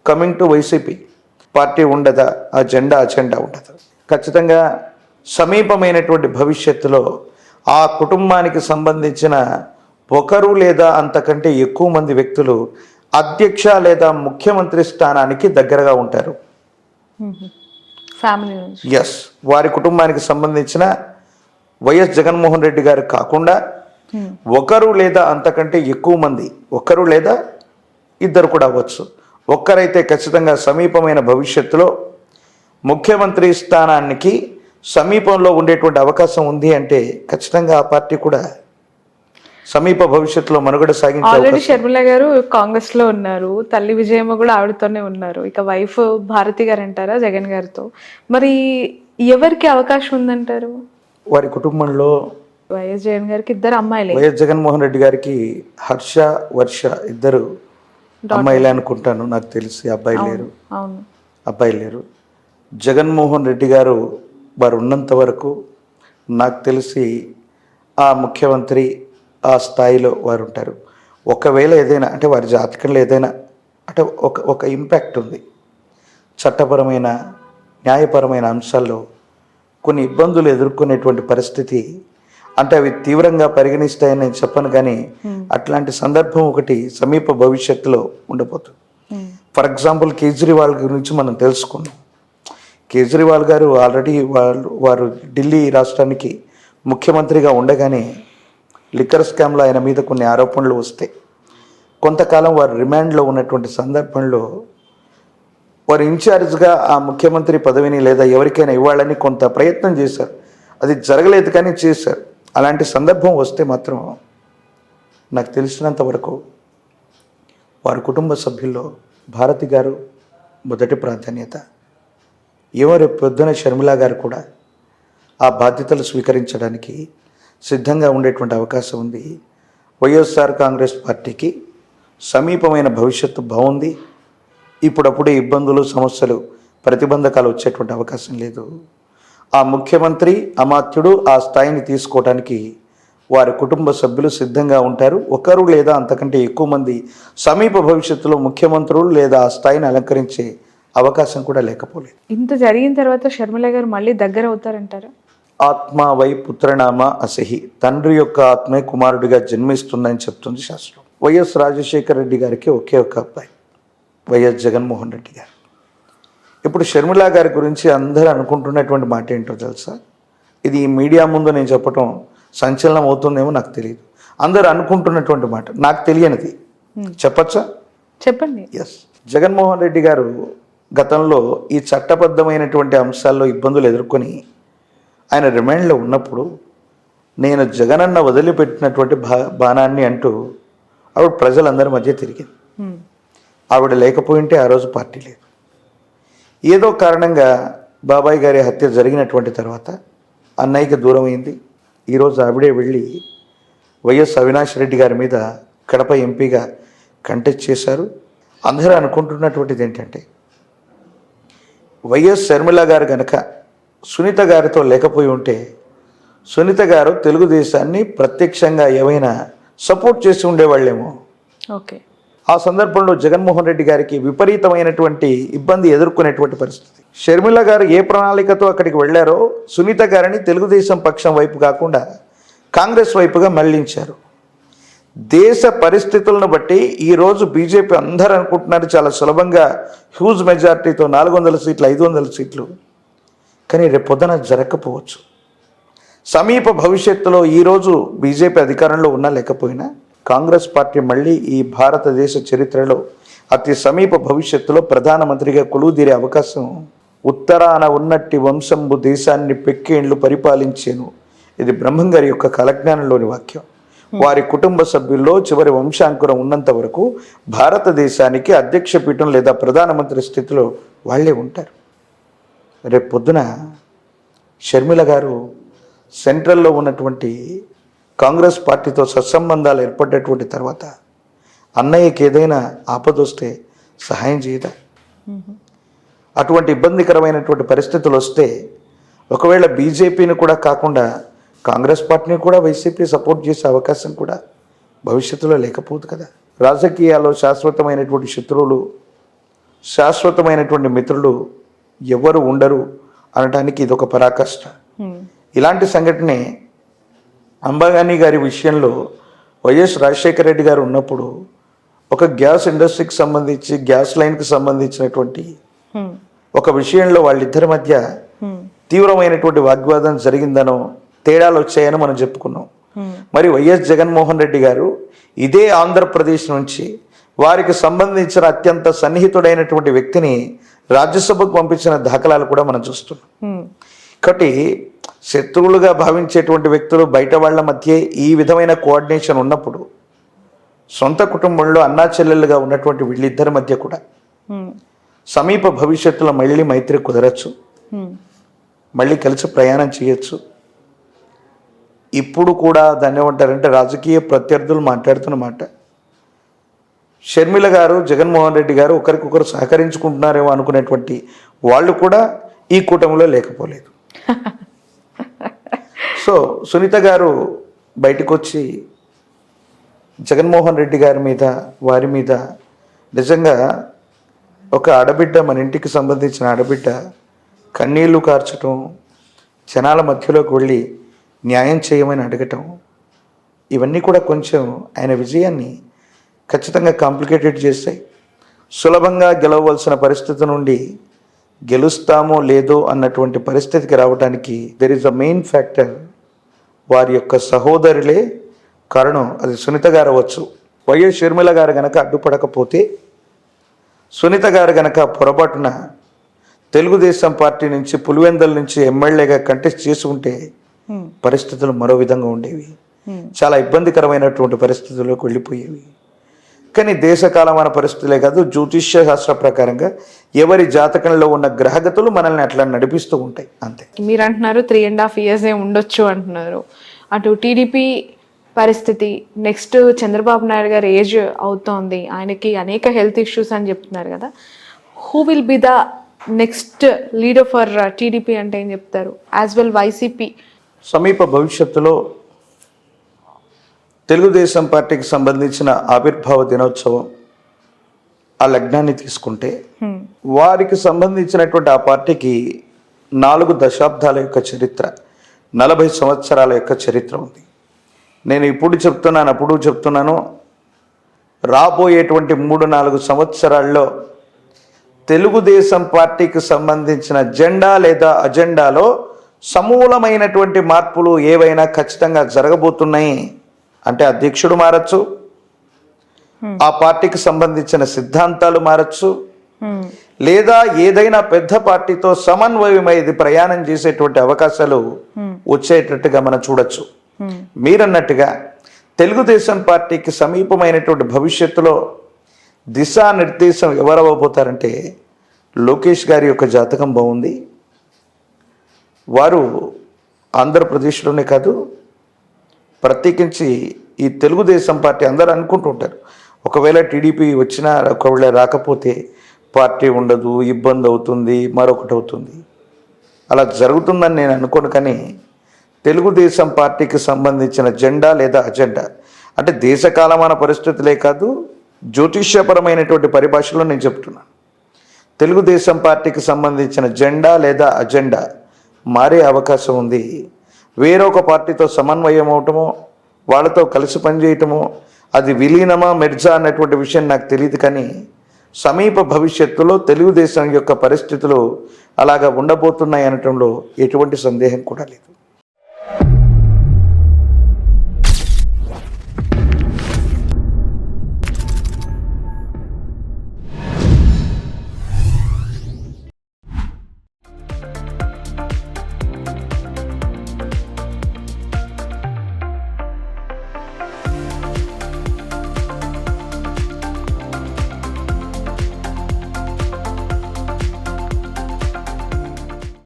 Coming to YCP party ఉండదా, agenda ఉండదు. ఖచ్చితంగా సమీపమైనటువంటి భవిష్యత్తులో ఆ కుటుంబానికి సంబంధించిన ఒకరు లేదా అంతకంటే ఎక్కువ మంది వ్యక్తులు అధ్యక్ష లేదా ముఖ్యమంత్రి స్థానానికి దగ్గరగా ఉంటారు. ఫ్యామిలీ నుంచి ఎస్, వారి కుటుంబానికి సంబంధించిన వైఎస్ జగన్మోహన్ రెడ్డి గారు కాకుండా ఒకరు లేదా అంతకంటే ఎక్కువ మంది, ఒకరు లేదా ఇద్దరు కూడా అవ్వచ్చు, ఒక్కరైతే ఖచ్చితంగా సమీపమైన భవిష్యత్తులో ముఖ్యమంత్రి స్థానానికి సమీపంలో ఉండేటువంటి అవకాశం ఉంది అంటే ఖచ్చితంగా ఆ పార్టీ కూడా సమీప భవిష్యత్తులో మనుగడ సాగించే ఆల్రెడీ షర్మిల గారు కాంగ్రెస్ లో ఉన్నారు, తల్లి విజయమ్మ కూడా ఆవిడతోనే ఉన్నారు, ఇక వైఫ్ భారతి గారు అంటారా జగన్ గారితో, మరి ఎవరికి అవకాశం ఉందంటారు? వారి కుటుంబంలో వైఎస్ జగన్ గారికి ఇద్దరు అమ్మాయిలే. వైఎస్ జగన్మోహన్ రెడ్డి గారికి హర్ష, వర్ష ఇద్దరు అమ్మాయిలే అనుకుంటాను, నాకు తెలిసి అబ్బాయి లేరు. అవును, అబ్బాయి లేరు. జగన్మోహన్ రెడ్డి గారు వారు ఉన్నంత వరకు నాకు తెలిసి ఆ ముఖ్యమంత్రి ఆ స్థాయిలో వారు ఉంటారు. ఒకవేళ ఏదైనా అంటే వారి జాతకంలో ఏదైనా అంటే ఒక ఇంపాక్ట్ ఉంది, చట్టపరమైన న్యాయపరమైన అంశాల్లో కొన్ని ఇబ్బందులు ఎదుర్కొనేటువంటి పరిస్థితి, అంటే అవి తీవ్రంగా పరిగణిస్తాయని నేను చెప్పను, కానీ అట్లాంటి సందర్భం ఒకటి సమీప భవిష్యత్తులో ఉండబోతుంది. ఫర్ ఎగ్జాంపుల్ కేజ్రీవాల్ గురించి మనం తెలుసుకున్నాం. కేజ్రీవాల్ గారు ఆల్రెడీ వారు ఢిల్లీ రాష్ట్రానికి ముఖ్యమంత్రిగా ఉండగానే లిక్కర్ స్కామ్లో ఆయన మీద కొన్ని ఆరోపణలు వస్తే కొంతకాలం వారు రిమాండ్లో ఉన్నటువంటి సందర్భంలో వారు ఇన్ఛార్జ్గా ఆ ముఖ్యమంత్రి పదవిని లేదా ఎవరికైనా ఇవ్వాలని కొంత ప్రయత్నం చేశారు, అది జరగలేదు కానీ చేశారు. అలాంటి సందర్భం వస్తే మాత్రం నాకు తెలిసినంత వరకు వారి కుటుంబ సభ్యుల్లో భారతి గారు మొదటి ప్రాధాన్యత. ఎవరు పొద్దున షర్మిల గారు కూడా ఆ బాధ్యతలు స్వీకరించడానికి సిద్ధంగా ఉండేటువంటి అవకాశం ఉంది. వైఎస్ఆర్ కాంగ్రెస్ పార్టీకి సమీపమైన భవిష్యత్తు బాగుంది. ఇప్పుడప్పుడే ఇబ్బందులు, సమస్యలు, ప్రతిబంధకాలు వచ్చేటువంటి అవకాశం లేదు. ఆ ముఖ్యమంత్రి అమాత్యుడు ఆ స్థాయిని తీసుకోవడానికి వారి కుటుంబ సభ్యులు సిద్ధంగా ఉంటారు. ఒకరు లేదా అంతకంటే ఎక్కువ మంది సమీప భవిష్యత్తులో ముఖ్యమంత్రులు లేదా ఆ స్థాయిని అలంకరించే అవకాశం కూడా లేకపోలేదు. ఇంత జరిగిన తర్వాత షర్మిల గారు మళ్ళీ దగ్గర అవుతారంటారా? ఆత్మ వై పుత్రనామ అసహి, తండ్రి యొక్క ఆత్మే కుమారుడిగా జన్మిస్తుందని చెప్తుంది శాస్త్రం. వైఎస్ రాజశేఖర రెడ్డి గారికి ఒకే ఒక అబ్బాయి వైఎస్ జగన్మోహన్ రెడ్డి గారు. ఇప్పుడు షర్మిల గారి గురించి అందరూ అనుకుంటున్నటువంటి మాట ఏంటో తెలుసా? ఇది ఈ మీడియా ముందు నేను చెప్పటం సంచలనం అవుతుందేమో నాకు తెలియదు. అందరూ అనుకుంటున్నటువంటి మాట, నాకు తెలియనిది చెప్పచ్చా? చెప్పండి. ఎస్, జగన్మోహన్ రెడ్డి గారు గతంలో ఈ చట్టబద్ధమైనటువంటి అంశాల్లో ఇబ్బందులు ఎదుర్కొని ఆయన రిమాండ్లో ఉన్నప్పుడు నేను జగనన్న వదిలిపెట్టినటువంటి బాణాన్ని అంటూ ఆవిడ ప్రజలందరి మధ్య తిరిగింది. ఆవిడ లేకపోయింటే ఆ రోజు పార్టీ లేదు. ఏదో కారణంగా బాబాయ్ గారి హత్య జరిగినటువంటి తర్వాత అన్నయ్యకి దూరం అయింది. ఈరోజు ఆవిడే వెళ్ళి వైఎస్ అవినాష్ రెడ్డి గారి మీద కడప ఎంపీగా కంటెస్ట్ చేశారు. అందరూ అనుకుంటున్నటువంటిది ఏంటంటే వైఎస్ షర్మిల గారు కనుక సునీత గారితో లేకపోయి ఉంటే సునీత గారు తెలుగుదేశాన్ని ప్రత్యక్షంగా ఏమైనా సపోర్ట్ చేసి ఉండేవాళ్ళేమో. ఓకే, ఆ సందర్భంలో జగన్మోహన్ రెడ్డి గారికి విపరీతమైనటువంటి ఇబ్బంది ఎదుర్కొనేటువంటి పరిస్థితి. షర్మిల గారు ఏ ప్రణాళికతో అక్కడికి వెళ్ళారో సునీత గారిని తెలుగుదేశం పక్షం వైపు కాకుండా కాంగ్రెస్ వైపుగా మళ్లించారు. దేశ పరిస్థితులను బట్టి ఈరోజు బీజేపీ అందరూ అనుకుంటున్నారు చాలా సులభంగా హ్యూజ్ మెజార్టీతో 400 సీట్లు 500 సీట్లు, కానీ రేపు పొద్దున జరగకపోవచ్చు. సమీప భవిష్యత్తులో ఈరోజు బీజేపీ అధికారంలో ఉన్నా లేకపోయినా కాంగ్రెస్ పార్టీ మళ్ళీ ఈ భారతదేశ చరిత్రలో అతి సమీప భవిష్యత్తులో ప్రధానమంత్రిగా కొలువుదీరే అవకాశం. ఉత్తరాన ఉన్నట్టి వంశంబు దేశాన్ని పెక్కేండ్లు పరిపాలించేను, ఇది బ్రహ్మంగారి యొక్క కాలజ్ఞానంలోని వాక్యం. వారి కుటుంబ సభ్యుల్లో చివరి వంశాంకురం ఉన్నంత వరకు భారతదేశానికి అధ్యక్ష పీఠం లేదా ప్రధానమంత్రి స్థితిలో వాళ్ళే ఉంటారు. రేపు పొద్దున షర్మిల గారు సెంట్రల్లో ఉన్నటువంటి కాంగ్రెస్ పార్టీతో సత్సంబంధాలు ఏర్పడ్డటువంటి తర్వాత అన్నయ్యకి ఏదైనా ఆపదొస్తే సహాయం చేయదా? అటువంటి ఇబ్బందికరమైనటువంటి పరిస్థితులు వస్తే ఒకవేళ బీజేపీని కూడా కాకుండా కాంగ్రెస్ పార్టీని కూడా వైసీపీ సపోర్ట్ చేసే అవకాశం కూడా భవిష్యత్తులో లేకపోదు కదా. రాజకీయాల్లో శాశ్వతమైనటువంటి శత్రువులు శాశ్వతమైనటువంటి మిత్రులు ఎవరు ఉండరు అనడానికి ఇది ఒక పరాకాష్ట. ఇలాంటి సంఘటనే అంబానీ గారి విషయంలో వైఎస్ రాజశేఖర రెడ్డి గారు ఉన్నప్పుడు ఒక గ్యాస్ ఇండస్ట్రీకి సంబంధించి గ్యాస్ లైన్కి సంబంధించినటువంటి ఒక విషయంలో వాళ్ళిద్దరి మధ్య తీవ్రమైనటువంటి వాగ్వాదం జరిగిందనో తేడాలు వచ్చాయని మనం చెప్పుకున్నాం. మరి వైఎస్ జగన్మోహన్ రెడ్డి గారు ఇదే ఆంధ్రప్రదేశ్ నుంచి వారికి సంబంధించిన అత్యంత సన్నిహితుడైనటువంటి వ్యక్తిని రాజ్యసభకు పంపించిన దాఖలాలు కూడా మనం చూస్తున్నాం. కాబట్టి శత్రువులుగా భావించేటువంటి వ్యక్తులు బయట వాళ్ళ మధ్య ఈ విధమైన కోఆర్డినేషన్ ఉన్నప్పుడు సొంత కుటుంబంలో అన్నా చెల్లెళ్ళుగా ఉన్నటువంటి వీళ్ళిద్దరి మధ్య కూడా సమీప భవిష్యత్తులో మళ్ళీ మైత్రి కుదరచ్చు, మళ్ళీ కలిసి ప్రయాణం చేయొచ్చు. ఇప్పుడు కూడా దాన్ని ఏమంటారంటే రాజకీయ ప్రత్యర్థులు మాట్లాడుతున్న మాట, షర్మిల గారు జగన్మోహన్ రెడ్డి గారు ఒకరికొకరు సహకరించుకుంటున్నారేమో అనుకునేటువంటి వాళ్ళు కూడా ఈ కూటమిలో లేకపోలేదు. సో సునీత గారు బయటకు వచ్చి జగన్మోహన్ రెడ్డి గారి మీద వారి మీద నిజంగా ఒక ఆడబిడ్డ, మన ఇంటికి సంబంధించిన ఆడబిడ్డ కన్నీళ్లు కార్చటం, జనాల మధ్యలోకి వెళ్ళి న్యాయం చేయమని అడగటం, ఇవన్నీ కూడా కొంచెం ఆయన విజయాన్ని ఖచ్చితంగా కాంప్లికేటెడ్ చేస్తాయి. సులభంగా గెలవవలసిన పరిస్థితి నుండి గెలుస్తామో లేదో అన్నటువంటి పరిస్థితికి రావడానికి there is a main factor వారి యొక్క సహోదరులే కారణం. అది సునీత గారు అవ్వచ్చు. వైఎస్ షర్మిల గారు గనక అడ్డుపడకపోతే, సునీత గారు గనక పొరపాటున తెలుగుదేశం పార్టీ నుంచి పులివెందల నుంచి ఎమ్మెల్యేగా కంటెస్ట్ చేసుకుంటే పరిస్థితులు మరో విధంగా ఉండేవి, చాలా ఇబ్బందికరమైనటువంటి పరిస్థితుల్లోకి వెళ్ళిపోయేవి. కానీ దేశకాలమైన పరిస్థితులే కాదు, జ్యోతిష్య శాస్త్ర ప్రకారంగా ఎవరి జాతకంలో ఉన్న గ్రహగతులు మనల్ని అట్లా నడిపిస్తూ ఉంటాయి, అంతే. మీరు అంటున్నారు 3.5 years ఉండొచ్చు అంటున్నారు. అటు టీడీపీ పరిస్థితి, నెక్స్ట్ చంద్రబాబు నాయుడు గారు ఏజ్ అవుతోంది, ఆయనకి అనేక హెల్త్ ఇష్యూస్ అని చెప్తున్నారు కదా. Who will be the next leader for TDP అంటే ఏం చెప్తారు? యాజ్ వెల్ వైసీపీ సమీప భవిష్యత్తులో తెలుగుదేశం పార్టీకి సంబంధించిన ఆవిర్భావ దినోత్సవం ఆ లగ్నాన్ని తీసుకుంటే వారికి సంబంధించినటువంటి ఆ పార్టీకి 4 దశాబ్దాల యొక్క చరిత్ర, 40 సంవత్సరాల యొక్క చరిత్ర ఉంది. నేను ఇప్పుడు చెప్తున్నాను, అప్పుడు చెప్తున్నాను, రాబోయేటువంటి 3-4 సంవత్సరాల్లో తెలుగుదేశం పార్టీకి సంబంధించిన జెండా లేదా అజెండాలో సమూలమైనటువంటి మార్పులు ఏవైనా ఖచ్చితంగా జరగబోతున్నాయి. అంటే అధ్యక్షుడు మారచ్చు, ఆ పార్టీకి సంబంధించిన సిద్ధాంతాలు మారచ్చు, లేదా ఏదైనా పెద్ద పార్టీతో సమన్వయమై ఇది ప్రయాణం చేసేటువంటి అవకాశాలు వచ్చేటట్టుగా మనం చూడొచ్చు. మీరన్నట్టుగా తెలుగుదేశం పార్టీకి సమీపమైనటువంటి భవిష్యత్తులో దిశానిర్దేశం ఎవరవ్వబోతారంటే లోకేష్ గారి యొక్క జాతకం బాగుంది. వారు ఆంధ్రప్రదేశ్లోనే కాదు, ప్రత్యేకించి ఈ తెలుగుదేశం పార్టీ అందరూ అనుకుంటూ ఉంటారు, ఒకవేళ టీడీపీ వచ్చినా ఒకవేళ రాకపోతే పార్టీ ఉండదు, ఇబ్బంది అవుతుంది, మరొకటి అవుతుంది. అలా జరుగుతుందని నేను అనుకోను. కానీ తెలుగుదేశం పార్టీకి సంబంధించిన జెండా లేదా అజెండా అంటే దేశకాలమాన పరిస్థితులే కాదు, జ్యోతిష్యపరమైనటువంటి పరిభాషలో నేను చెప్తున్నాను. తెలుగుదేశం పార్టీకి సంబంధించిన జెండా లేదా అజెండా మారే అవకాశం ఉంది. వేరొక పార్టీతో సమన్వయం అవటమో, వాళ్ళతో కలిసి పనిచేయటమో, అది విలీనమా మెర్జా అన్నటువంటి విషయం నాకు తెలియదు. కానీ సమీప భవిష్యత్తులో తెలుగుదేశం యొక్క పరిస్థితులు అలాగా ఉండబోతున్నాయి అనటంలో ఎటువంటి సందేహం కూడా లేదు.